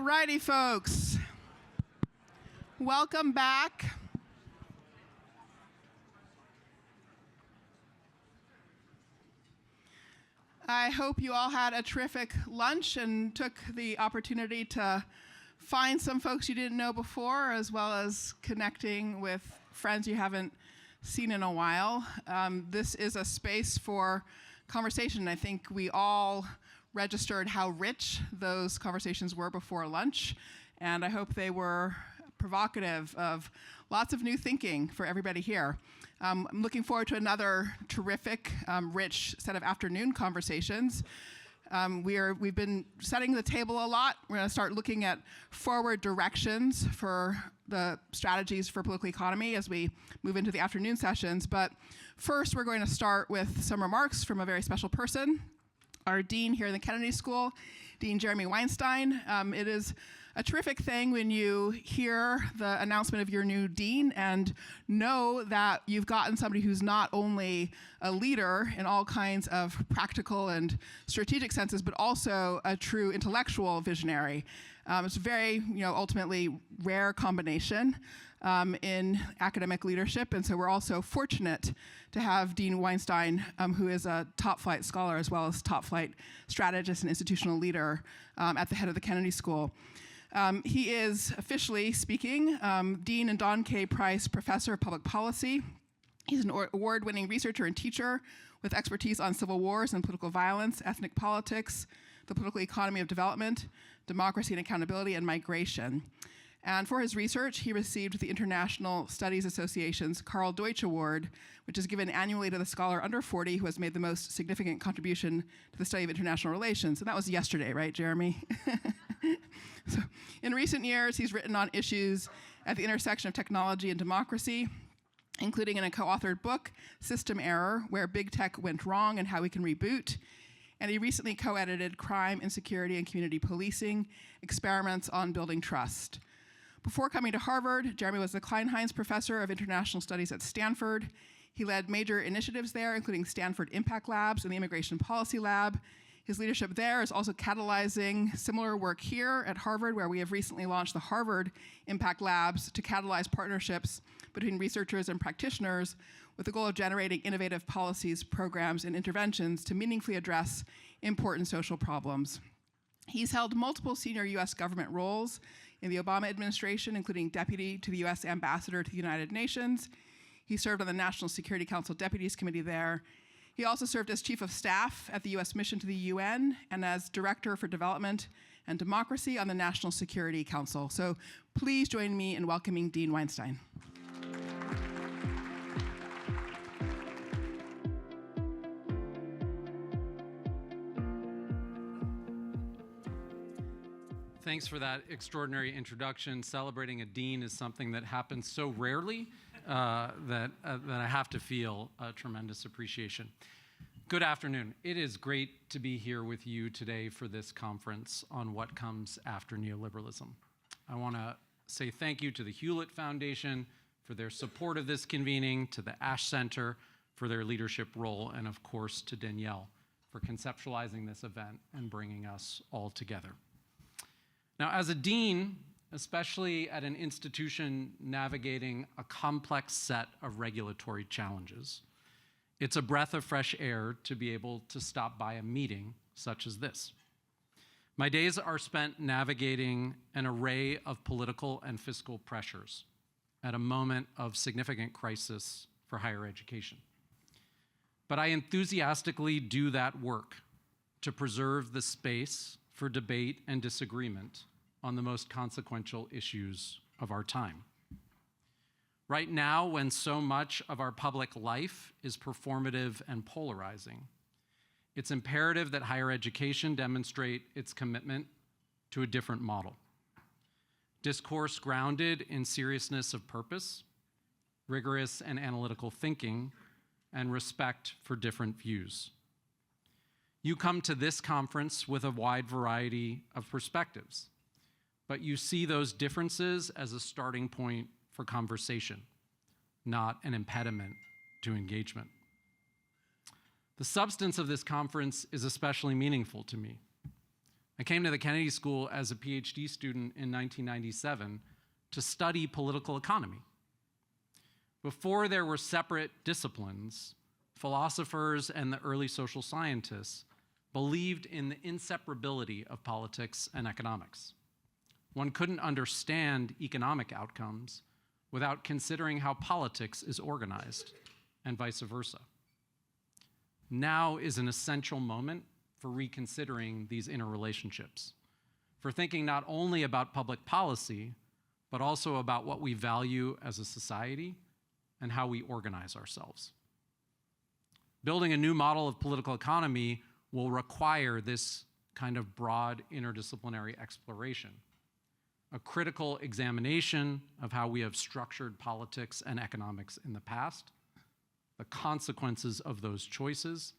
righty, folks. Welcome back. I hope you all had a terrific lunch and took the opportunity to find some folks you didn't know before, as well as connecting with friends you haven't seen in a while. This is a space for conversation. I think we all registered how rich those conversations were before lunch, and I hope they were provocative of lots of new thinking for everybody here. I'm looking forward to another terrific, rich set of afternoon conversations. We've been setting the table a lot. We're going to start looking at forward directions for the strategies for political economy as we move into the afternoon sessions. But first, we're going to start with some remarks from a very special person, our dean here in the Kennedy School, Dean Jeremy Weinstein. It is a terrific thing when you hear the announcement of your new dean and know that you've gotten somebody who's not only a leader in all kinds of practical and strategic senses, but also a true intellectual visionary. It's a very, ultimately rare combination in academic leadership, and so we're also fortunate to have Dean Weinstein, who is a top-flight scholar as well as top-flight strategist and institutional leader at the head of the Kennedy School. He is, officially speaking, Dean and Don K. Price Professor of Public Policy. He's an award-winning researcher and teacher with expertise on civil wars and political violence, ethnic politics, the political economy of development, democracy and accountability, and migration. And for his research, he received the International Studies Association's Carl Deutsch Award, which is given annually to the scholar under 40 who has made the most significant contribution to the study of international relations. And that was yesterday, right, Jeremy? So, in recent years, he's written on issues at the intersection of technology and democracy, including in a co-authored book, System Error, Where Big Tech Went Wrong and How We Can Reboot. And he recently co-edited Crime, Insecurity, and Community Policing, Experiments on Building Trust. Before coming to Harvard, Jeremy was the Klein-Heinz Professor of International Studies at Stanford. He led major initiatives there, including Stanford Impact Labs and the Immigration Policy Lab. His leadership there is also catalyzing similar work here at Harvard, where we have recently launched the Harvard Impact Labs to catalyze partnerships between researchers and practitioners with the goal of generating innovative policies, programs, and interventions to meaningfully address important social problems. He's held multiple senior US government roles in the Obama administration, including deputy to the US ambassador to the United Nations. He served on the National Security Council Deputies Committee there. He also served as chief of staff at the US mission to the UN and as director for development and democracy on the National Security Council. So please join me in welcoming Dean Weinstein. Thanks for that extraordinary introduction. Celebrating a dean is something that happens so rarely that I have to feel a tremendous appreciation. Good afternoon. It is great to be here with you today for this conference on what comes after neoliberalism. I want to say thank you to the Hewlett Foundation for their support of this convening, to the Ash Center for their leadership role, and of course to Danielle for conceptualizing this event and bringing us all together. Now, as a dean, especially at an institution navigating a complex set of regulatory challenges, it's a breath of fresh air to be able to stop by a meeting such as this. My days are spent navigating an array of political and fiscal pressures at a moment of significant crisis for higher education. But I enthusiastically do that work to preserve the space for debate and disagreement on the most consequential issues of our time. Right now, when so much of our public life is performative and polarizing, it's imperative that higher education demonstrate its commitment to a different model. Discourse grounded in seriousness of purpose, rigorous and analytical thinking, and respect for different views. You come to this conference with a wide variety of perspectives, but you see those differences as a starting point for conversation, not an impediment to engagement. The substance of this conference is especially meaningful to me. I came to the Kennedy School as a PhD student in 1997 to study political economy. Before there were separate disciplines, philosophers and the early social scientists believed in the inseparability of politics and economics. One couldn't understand economic outcomes without considering how politics is organized, and vice versa. Now is an essential moment for reconsidering these interrelationships, for thinking not only about public policy, but also about what we value as a society and how we organize ourselves. Building a new model of political economy will require this kind of broad interdisciplinary exploration, a critical examination of how we have structured politics and economics in the past, the consequences of those choices,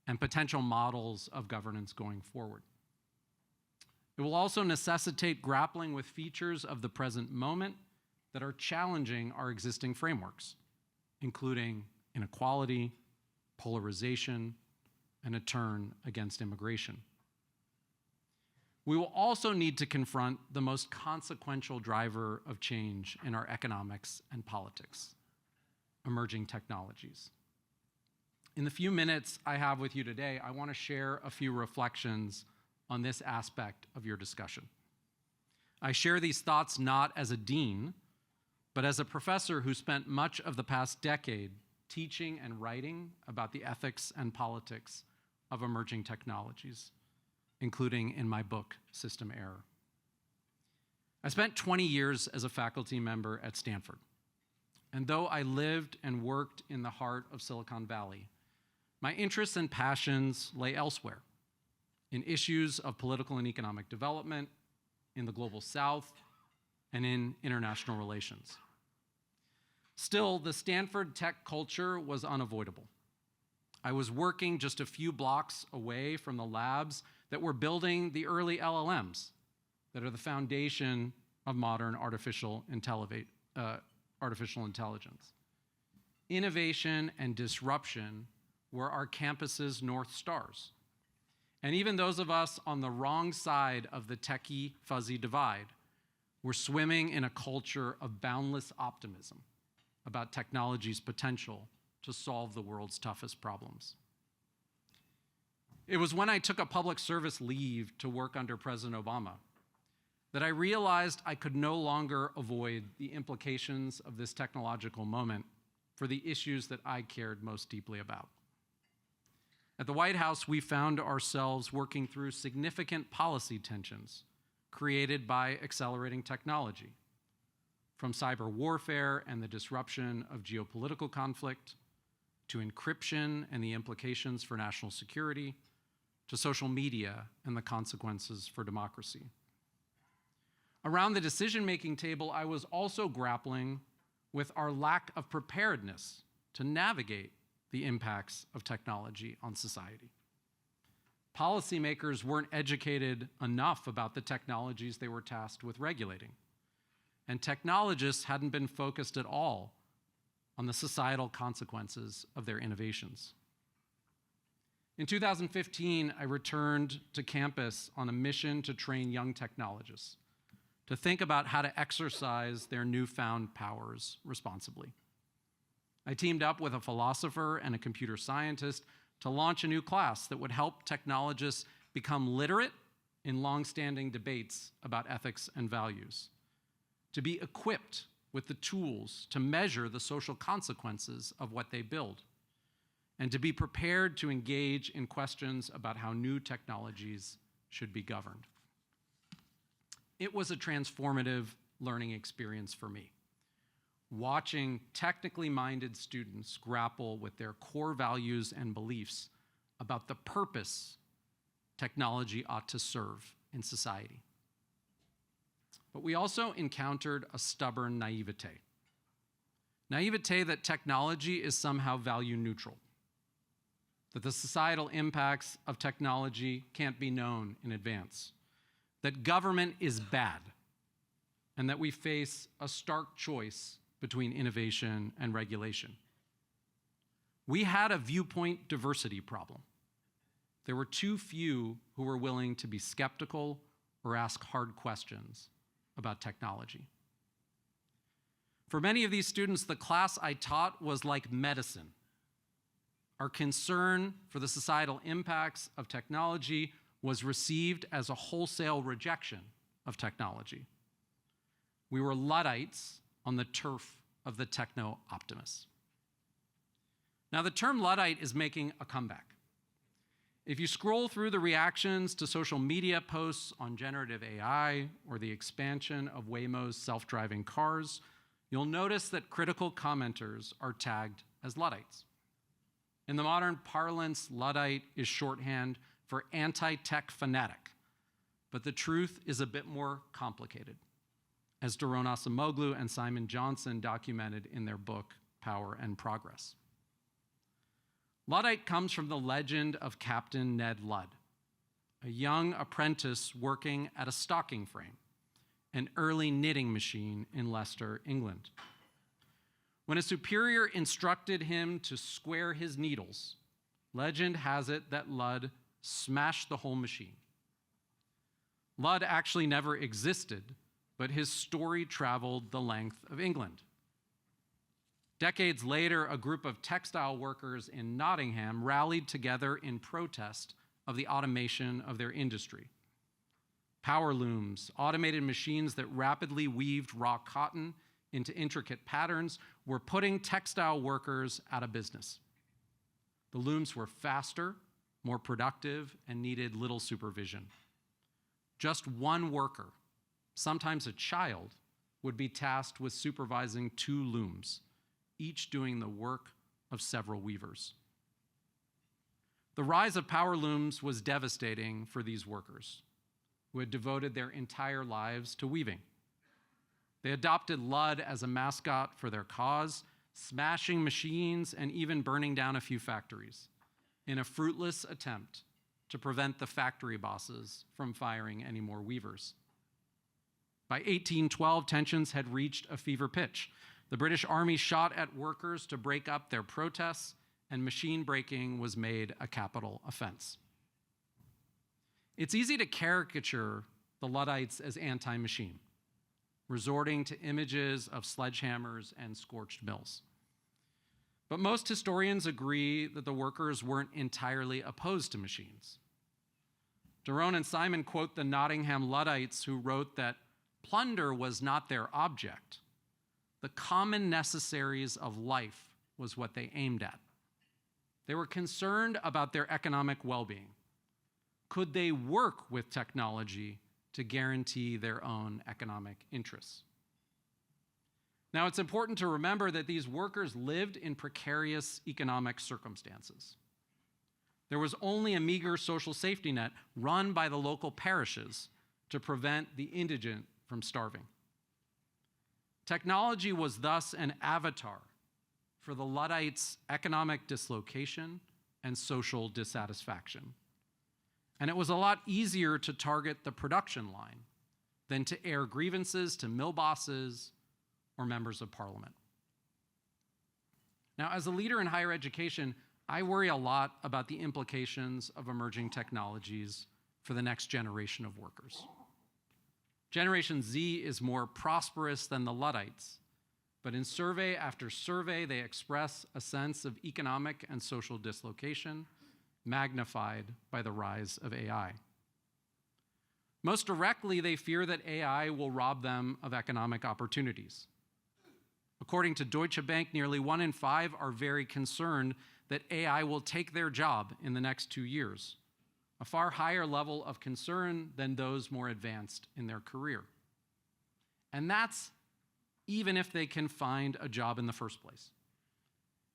and potential models of governance going forward. It will also necessitate grappling with features of the present moment that are challenging our existing frameworks, including inequality, polarization, and a turn against immigration. We will also need to confront the most consequential driver of change in our economics and politics: emerging technologies. In the few minutes I have with you today, I want to share a few reflections on this aspect of your discussion. I share these thoughts not as a dean, but as a professor who spent much of the past decade teaching and writing about the ethics and politics of emerging technologies, including in my book, System Error. I spent 20 years as a faculty member at Stanford. And though I lived and worked in the heart of Silicon Valley, my interests and passions lay elsewhere, in issues of political and economic development, in the global South, and in international relations. Still, the Stanford tech culture was unavoidable. I was working just a few blocks away from the labs that were building the early LLMs that are the foundation of modern artificial intelligence. Innovation and disruption were our campus's North Stars. And even those of us on the wrong side of the techie fuzzy divide were swimming in a culture of boundless optimism about technology's potential to solve the world's toughest problems. It was when I took a public service leave to work under President Obama that I realized I could no longer avoid the implications of this technological moment for the issues that I cared most deeply about. At the White House, we found ourselves working through significant policy tensions created by accelerating technology, from cyber warfare and the disruption of geopolitical conflict, to encryption and the implications for national security, to social media and the consequences for democracy. Around the decision-making table, I was also grappling with our lack of preparedness to navigate the impacts of technology on society. Policymakers weren't educated enough about the technologies they were tasked with regulating, and technologists hadn't been focused at all on the societal consequences of their innovations. In 2015, I returned to campus on a mission to train young technologists to think about how to exercise their newfound powers responsibly. I teamed up with a philosopher and a computer scientist to launch a new class that would help technologists become literate in long-standing debates about ethics and values, to be equipped with the tools to measure the social consequences of what they build, and to be prepared to engage in questions about how new technologies should be governed. It was a transformative learning experience for me, watching technically minded students grapple with their core values and beliefs about the purpose technology ought to serve in society. But we also encountered a stubborn naivete. Naivete that technology is somehow value neutral, that the societal impacts of technology can't be known in advance, that government is bad, and that we face a stark choice between innovation and regulation. We had a viewpoint diversity problem. there were too few who were willing to be skeptical or ask hard questions about technology. For many of these students, the class I taught was like medicine. Our concern for the societal impacts of technology was received as a wholesale rejection of technology. We were Luddites on the turf of the techno-optimists. Now, the term Luddite is making a comeback. If you scroll through the reactions to social media posts on generative AI or the expansion of Waymo's self-driving cars, you'll notice that critical commenters are tagged as Luddites. In the modern parlance, Luddite is shorthand for anti-tech fanatic, but the truth is a bit more complicated, as Doron Acemoglu and Simon Johnson documented in their book, Power and Progress. Luddite comes from the legend of Captain Ned Ludd, a young apprentice working at a stocking frame, an early knitting machine in Leicester, England. When a superior instructed him to square his needles, legend has it that Ludd smashed the whole machine. Ludd actually never existed, but his story traveled the length of England. Decades later, a group of textile workers in Nottingham rallied together in protest of the automation of their industry. Power looms, automated machines that rapidly weaved raw cotton into intricate patterns, were putting textile workers out of business. The looms were faster, more productive, and needed little supervision. Just one worker, sometimes a child, would be tasked with supervising 2 looms, each doing the work of several weavers. The rise of power looms was devastating for these workers, who had devoted their entire lives to weaving. They adopted Ludd as a mascot for their cause, smashing machines and even burning down a few factories in a fruitless attempt to prevent the factory bosses from firing any more weavers. By 1812, tensions had reached a fever pitch. The British Army shot at workers to break up their protests, and machine breaking was made a capital offense. It's easy to caricature the Luddites as anti-machine, resorting to images of sledgehammers and scorched mills. But most historians agree that the workers weren't entirely opposed to machines. Doron and Simon quote the Nottingham Luddites, who wrote that plunder was not their object. The common necessaries of life was what they aimed at. They were concerned about their economic well-being. Could they work with technology to guarantee their own economic interests? Now, it's important to remember that these workers lived in precarious economic circumstances. There was only a meager social safety net run by the local parishes to prevent the indigent from starving. Technology was thus an avatar for the Luddites' economic dislocation and social dissatisfaction. And it was a lot easier to target the production line than to air grievances to mill bosses or members of parliament. Now, as a leader in higher education, I worry a lot about the implications of emerging technologies for the next generation of workers. Generation Z is more prosperous than the Luddites, but in survey after survey, they express a sense of economic and social dislocation, magnified by the rise of AI. Most directly, they fear that AI will rob them of economic opportunities. According to Deutsche Bank, nearly 1 in 5 are very concerned that AI will take their job in the next 2 years, a far higher level of concern than those more advanced in their career. And that's even if they can find a job in the first place,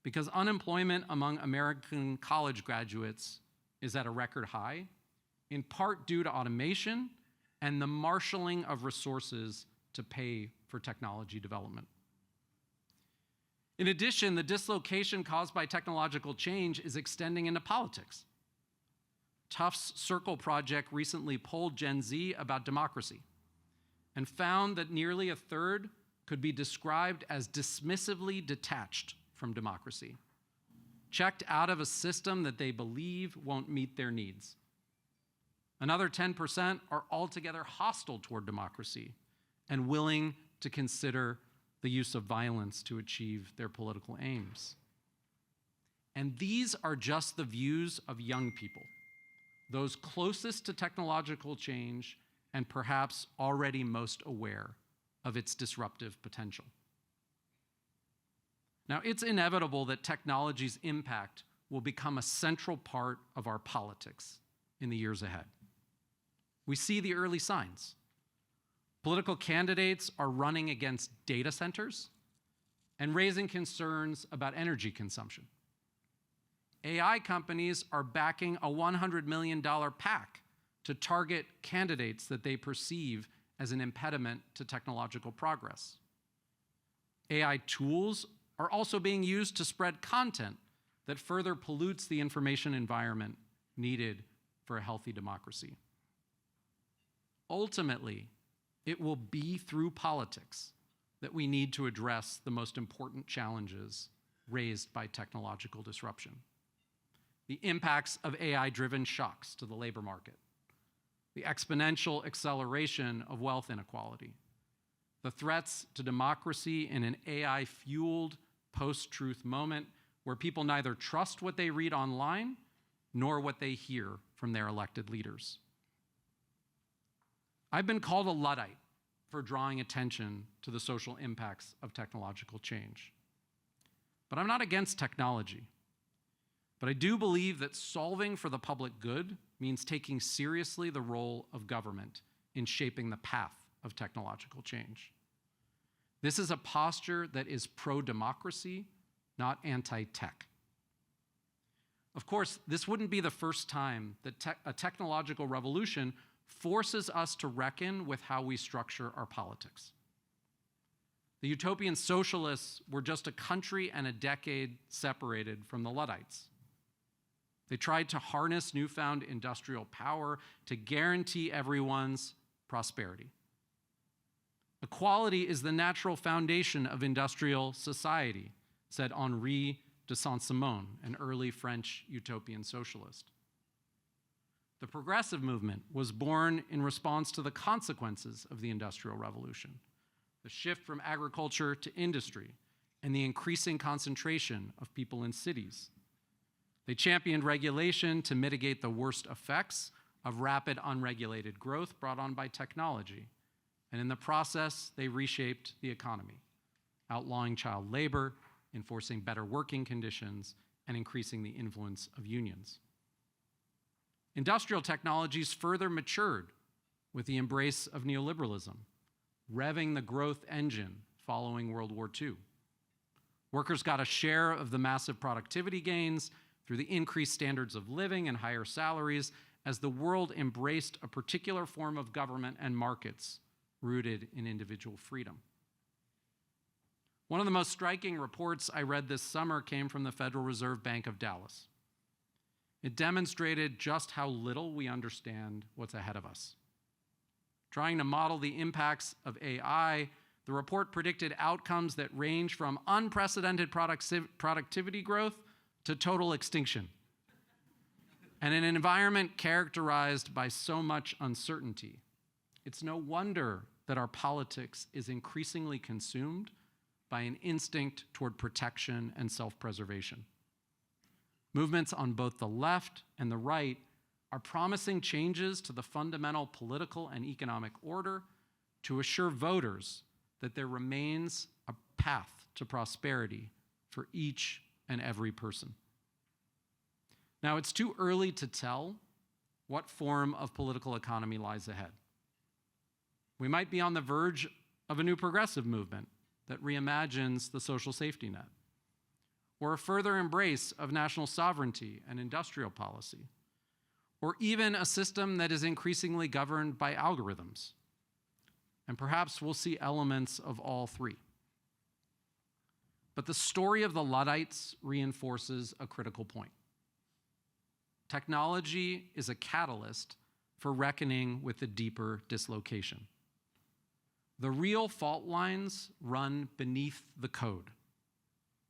because unemployment among American college graduates is at a record high, in part due to automation and the marshaling of resources to pay for technology development. In addition, the dislocation caused by technological change is extending into politics. Tufts Circle Project recently polled Gen Z about democracy and found that nearly a third could be described as dismissively detached from democracy. checked out of a system that they believe won't meet their needs. Another 10% are altogether hostile toward democracy and willing to consider the use of violence to achieve their political aims. And these are just the views of young people, those closest to technological change and perhaps already most aware of its disruptive potential. Now, it's inevitable that technology's impact will become a central part of our politics in the years ahead. We see the early signs. Political candidates are running against data centers and raising concerns about energy consumption. AI companies are backing a $100 million PAC to target candidates that they perceive as an impediment to technological progress. AI tools are also being used to spread content that further pollutes the information environment needed for a healthy democracy. Ultimately, it will be through politics that we need to address the most important challenges raised by technological disruption. The impacts of AI-driven shocks to the labor market, the exponential acceleration of wealth inequality, the threats to democracy in an AI-fueled post-truth moment where people neither trust what they read online nor what they hear from their elected leaders. I've been called a Luddite for drawing attention to the social impacts of technological change. But I'm not against technology. But I do believe that solving for the public good means taking seriously the role of government in shaping the path of technological change. This is a posture that is pro-democracy, not anti-tech. Of course, this wouldn't be the first time that a technological revolution forces us to reckon with how we structure our politics. The utopian socialists were just a country and a decade separated from the Luddites. They tried to harness newfound industrial power to guarantee everyone's prosperity. Equality is the natural foundation of industrial society, said Henri de Saint-Simon, an early French utopian socialist. The progressive movement was born in response to the consequences of the Industrial Revolution, the shift from agriculture to industry, and the increasing concentration of people in cities. They championed regulation to mitigate the worst effects of rapid unregulated growth brought on by technology. And in the process, they reshaped the economy, outlawing child labor, enforcing better working conditions, and increasing the influence of unions. Industrial technologies further matured with the embrace of neoliberalism, revving the growth engine following World War II. Workers got a share of the massive productivity gains through the increased standards of living and higher salaries as the world embraced a particular form of government and markets rooted in individual freedom. One of the most striking reports I read this summer came from the Federal Reserve Bank of Dallas. It demonstrated just how little we understand what's ahead of us. Trying to model the impacts of AI, the report predicted outcomes that range from unprecedented productivity growth to total extinction. And in an environment characterized by so much uncertainty, it's no wonder that our politics is increasingly consumed by an instinct toward protection and self-preservation. Movements on both the left and the right are promising changes to the fundamental political and economic order to assure voters that there remains a path to prosperity for each and every person. Now, it's too early to tell what form of political economy lies ahead. We might be on the verge of a new progressive movement that reimagines the social safety net, or a further embrace of national sovereignty and industrial policy, or even a system that is increasingly governed by algorithms. And perhaps we'll see elements of all three. But the story of the Luddites reinforces a critical point. Technology is a catalyst for reckoning with the deeper dislocation. The real fault lines run beneath the code,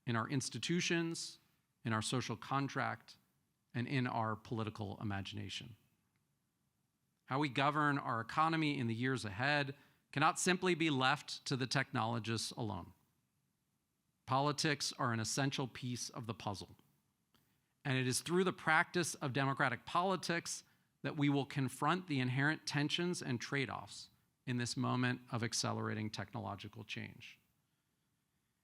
in our institutions, in our social contract, and in our political imagination. How we govern our economy in the years ahead cannot simply be left to the technologists alone. Politics are an essential piece of the puzzle, and it is through the practice of democratic politics that we will confront the inherent tensions and trade-offs in this moment of accelerating technological change.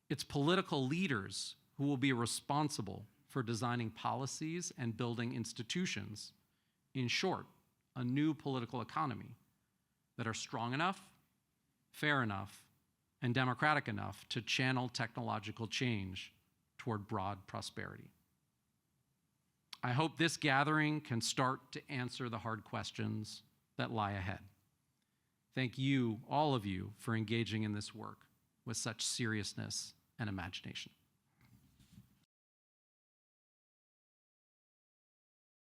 It's political leaders who will be responsible for designing policies and building institutions, in short, a new political economy that are strong enough, fair enough, and democratic enough to channel technological change toward broad prosperity. I hope this gathering can start to answer the hard questions that lie ahead. Thank you, all of you, for engaging in this work with such seriousness and imagination.